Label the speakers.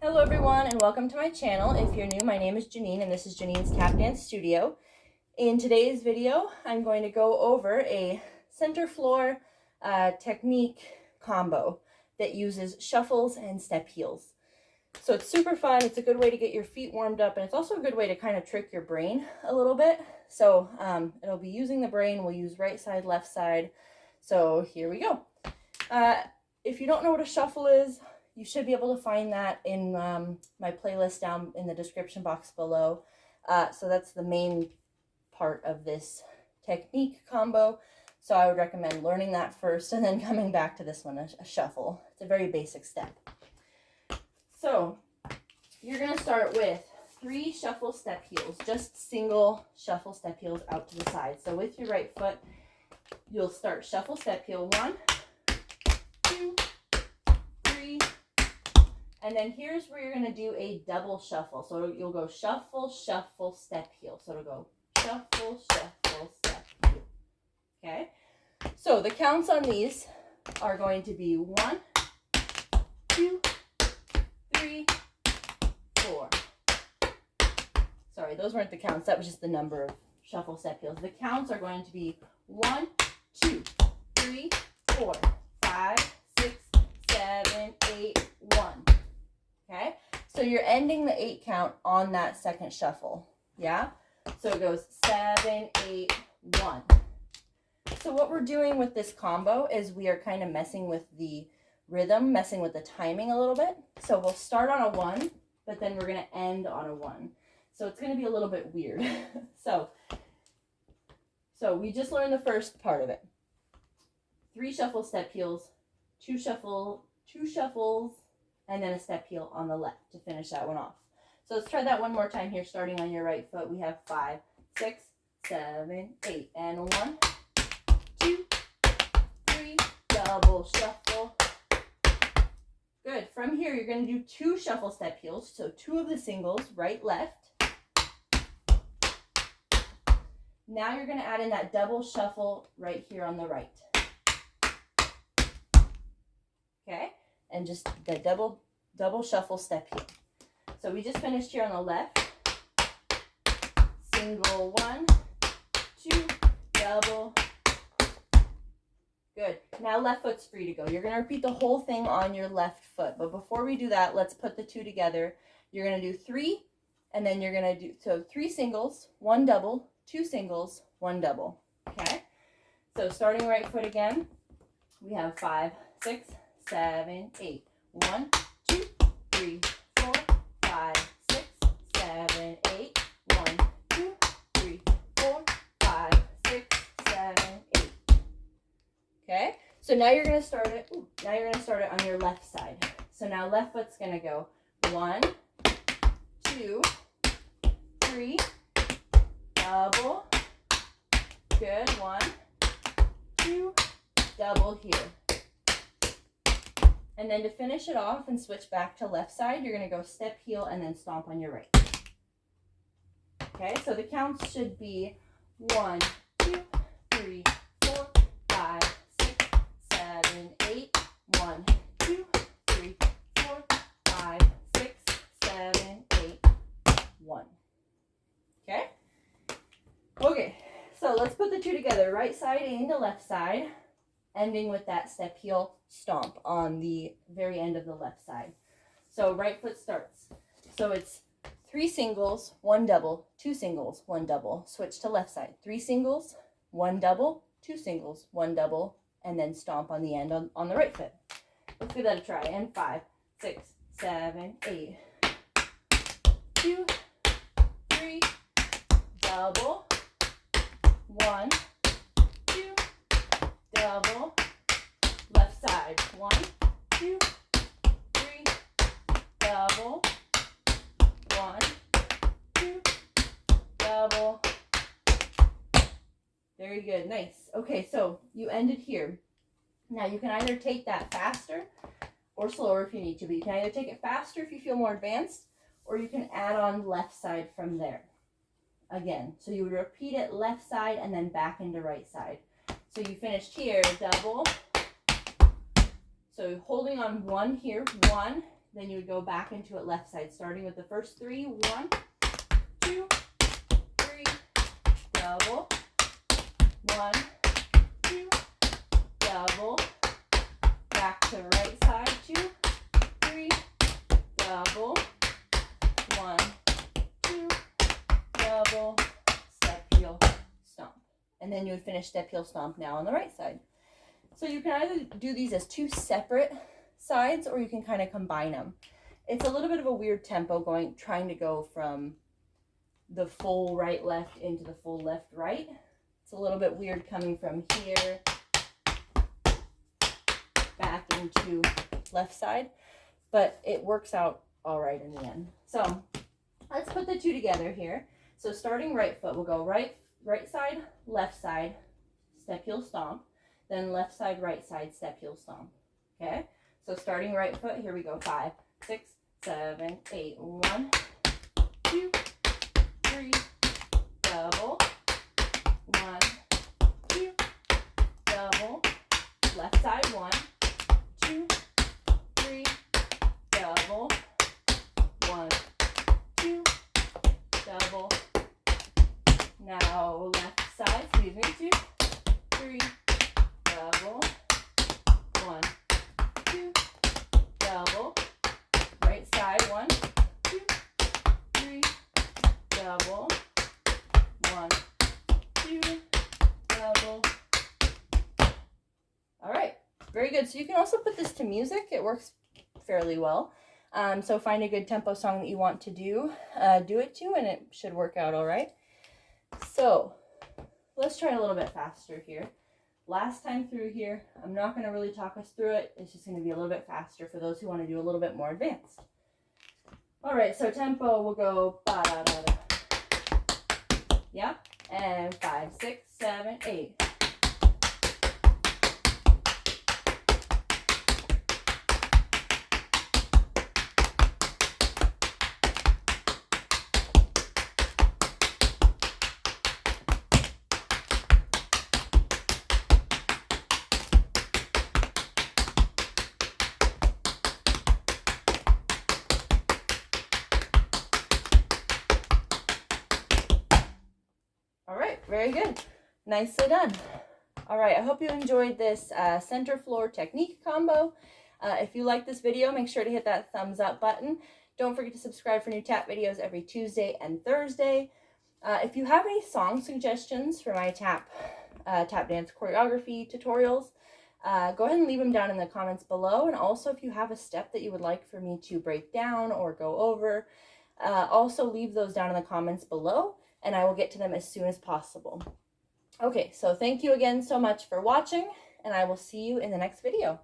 Speaker 1: Hello everyone and welcome to my channel. If you're new, my name is Janine and this is Janine's Tap Dance Studio. In today's video, I'm going to go over a center floor technique combo that uses shuffles and step heels. So it's super fun. It's a good way to get your feet warmed up, and it's also a good way to kind of trick your brain a little bit. So it'll be using the brain. We'll use right side, left side. So here we go. If you don't know what a shuffle is, you should be able to find that in my playlist down in the description box below. So that's the main part of this technique combo. So I would recommend learning that first and then coming back to this one, a shuffle. It's a very basic step. So you're going to start with 3 shuffle step heels, just single shuffle step heels out to the side. So with your right foot, you'll start shuffle step heel 1, 2, 3, and then here's where you're going to do a double shuffle. So you'll go shuffle, shuffle, step heel. So it'll go shuffle, shuffle, step heel. Okay? So the counts on these are going to be 1, 2, 3, 4. Sorry, those weren't the counts. That was just the number of shuffle step heels. The counts are going to be 1, 2, 3, 4, 5, 6, 7, 8, 1. Okay? So you're ending the 8 count on that second shuffle. Yeah? So it goes 7, 8, 1. So what we're doing with this combo is we are kind of messing with the rhythm, messing with the timing a little bit. So we'll start on a 1, but then we're going to end on a 1. So it's going to be a little bit weird. So we just learned the first part of it. 3 shuffle step heels, 2 shuffles, and then a step heel on the left to finish that one off. So let's try that one more time here, starting on your right foot. We have 5, 6, 7, 8, and 1, 2, 3, double shuffle. Good. From here, you're going to do 2 shuffle step heels. So 2 of the singles, right, left. Now you're going to add in that double shuffle right here on the right. Okay? And just the double shuffle step heel. So we just finished here on the left. Single 1, 2, double. Good. Now left foot's free to go. You're going to repeat the whole thing on your left foot. But before we do that, let's put the 2 together. You're going to do 3, and then you're going to do, so 3 singles, 1 double, 2 singles, 1 double. Okay? So starting right foot again, we have 5, 6, 7, 8. 1, 2, 3, 4, 5, 6, 7, 8. 1, 2, 3, 4, 5, 6, 7, 8. Okay? So now you're going to start it. Now you're going to start it on your left side. So now left foot's going to go 1, 2, 3, double. Good. 1, 2, double here. And then to finish it off and switch back to left side, you're going to go step heel and then stomp on your right. Okay, so the counts should be 1, 2, 3, 4, 5, 6, 7, 8. 1, 2, 3, 4, 5, 6, 7, 8. 1. Okay? Okay, so let's put the 2 together. Right side into left side, ending with that step heel stomp on the very end of the left side. So right foot starts. So it's 3 singles, 1 double, 2 singles, 1 double. Switch to left side. 3 singles, 1 double, 2 singles, 1 double, and then stomp on the end on the right foot. Let's give that a try. And 5, 6, 7, 8. 2, 3, double. 1, 2, double. Left side. 1, 2, 3, double. 1, 2, double. Very good. Nice. Okay, so you ended here. Now you can either take that faster or slower if you need to, but you can either take it faster if you feel more advanced, or you can add on left side from there. Again, so you would repeat it left side and then back into right side. So you finished here, double. So holding on 1 here, 1, then you would go back into it left side, starting with the first three. 1, 2, 3, double. 1, 2, double. Back to right side, 2, 3, double. 1, 2, double. Step, heel, stomp. And then you would finish step, heel, stomp now on the right side. So you can either do these as two separate sides, or you can kind of combine them. It's a little bit of a weird tempo trying to go from the full right left into the full left right. It's a little bit weird coming from here back into left side, but it works out all right in the end. So let's put the two together here. So starting right foot, we'll go right side, left side, step, heel, stomp. Then left side, right side, step, heel, stomp. Okay? So starting right foot, here we go. 5, 6, 7, 8. 1, 2, 3, double. 1, 2, double. Left side, 1, 2, 3, double. 1, 2, double. Now left side, 2, 3, double. 1, 2, double. Right side, 1, 2, 3, double. 1, 2, double. All right, very good. So you can also put this to music. It works fairly well. So find a good tempo song that you want to do it to, and it should work out all right. So let's try a little bit faster here. Last time through here, I'm not going to really talk us through it. It's just going to be a little bit faster for those who want to do a little bit more advanced. All right, so tempo will go ba-da-da-da. Yeah, and 5, 6, 7, 8. Very good. Nicely done. All right, I hope you enjoyed this center floor technique combo. If you like this video, make sure to hit that thumbs up button. Don't forget to subscribe for new tap videos every Tuesday and Thursday. If you have any song suggestions for my tap dance choreography tutorials, go ahead and leave them down in the comments below. And also, if you have a step that you would like for me to break down or go over, also leave those down in the comments below, and I will get to them as soon as possible. Okay, so thank you again so much for watching, and I will see you in the next video.